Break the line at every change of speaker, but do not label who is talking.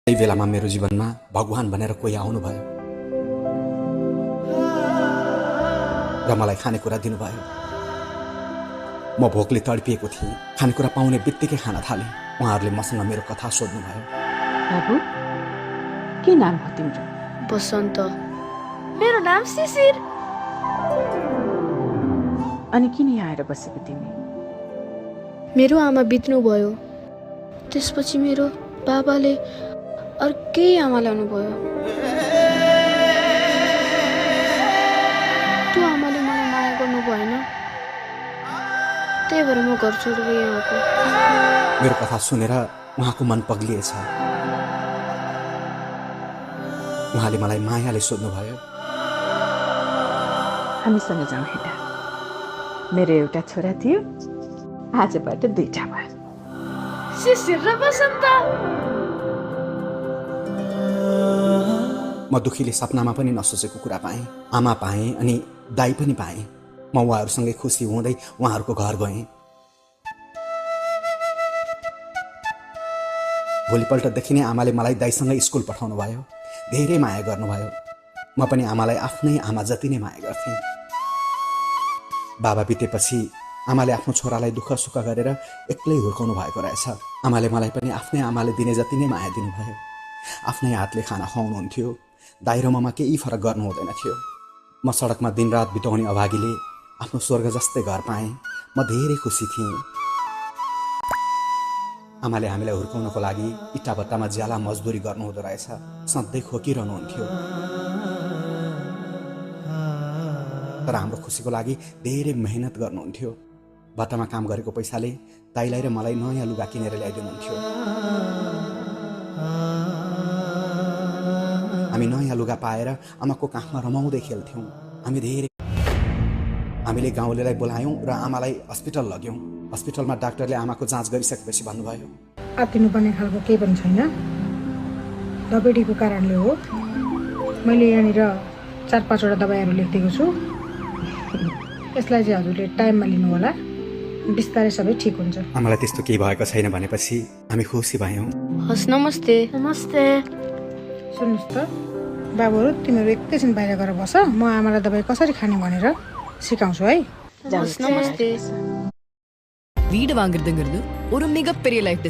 त्यही बेलामा मेरो जीवनमा भगवान भनेर कोही आउनुभयो र मलाई खानेकुरा दिनुभयो। म भोकले तडपिएको थिएँ। खानेकुरा पाउने बित्तिकै खान थालेँ। उहाँहरूले मसँग मेरो कथा सोध्नुभयो।
बाबु, के नाम हो तिम्रो?
बसन्त। मेरो नाम शिशिर।
अनि किन यहाँ आएर बसेको तिमी?
मेरो आमा बित्नुभयो। त्यसपछि मेरो बाबाले अर्कै आमा ल्याउनु भयो। त्यो आमाले मलाई माया गर्नु भएन। त्यही भएर म घर छोडेर यहाँ आएको।
मेरो कथा सुनेर उहाँको मन पग्लिएछ। उहाँले मलाई मायाले सोध्नुभयो,
हामीसँग जाउँ हेर। मेरो एउटा छोरा थियो, आजबाट दुईटा भयो।
शिशिर र बसन्त।
म दुखीले सपनामा पनि नसोचेको कुरा पाएँ। आमा पाएँ अनि दाई पनि पाएँ। म उहाँहरूसँगै खुसी हुँदै उहाँहरूको घर गएँ। भोलिपल्टदेखि नै आमाले मलाई दाईसँगै स्कुल पठाउनु भयो। धेरै माया गर्नुभयो। म पनि आमालाई आफ्नै आमा जति नै माया गर्थेँ। बाबा बितेपछि आमाले आफ्नो छोरालाई दुःख सुख गरेर एक्लै हुर्काउनु भएको रहेछ। आमाले मलाई पनि आफ्नै आमाले दिने जति नै माया दिनुभयो। आफ्नै हातले खाना खुवाउनुहुन्थ्यो। दाइ र ममा केही फरक गर्नु हुँदैन थियो। म सडकमा दिनरात बिताउने अभागीले आफ्नो स्वर्ग जस्तै घर पाएँ। म धेरै खुसी थिएँ। आमाले हामीलाई हुर्काउनको लागि इट्टा भट्टामा ज्याला मजदुरी गर्नुहुँदो रहेछ। सधैँ खोकिरहनुहुन्थ्यो। तर हाम्रो खुसीको लागि धेरै मेहनत गर्नुहुन्थ्यो। भट्टामा काम गरेको पैसाले दाइलाई र मलाई नयाँ लुगा किनेर ल्याइदिनुहुन्थ्यो। हामी नयाँ लुगा पाएर आमाको काखमा रमाउँदै खेल्थ्यौँ। हामीले गाउँलेलाई बोलायौँ र आमालाई हस्पिटल लग्यौँ। हस्पिटलमा डाक्टरले आमाको जाँच गरिसकेपछि भन्नुभयो,
आत्तिनुपर्ने खालको केही पनि छैन। दबाईको कारणले हो। मैले यहाँनिर 4-5 वटा दबाईहरू लेखिदिएको छु। यसलाई चाहिँ हजुरले टाइममा लिनु होला। बिस्तारै सबै ठिक हुन्छ।
आमालाई त्यस्तो केही भएको छैन भनेपछि हामी खुसी भयौँ।
हस्, नमस्ते। नमस्ते।
सुन्नुहोस् त बाबुहरू, तिमीहरू एकैछिन बाहिर गएर बस। म आमालाई दबाई कसरी खाने भनेर सिकाउँछु है।
हस्, नमस्ते.
வீடு வாங்குறதுங்கிறது ஒரு மிகப்பெரிய லைஃப்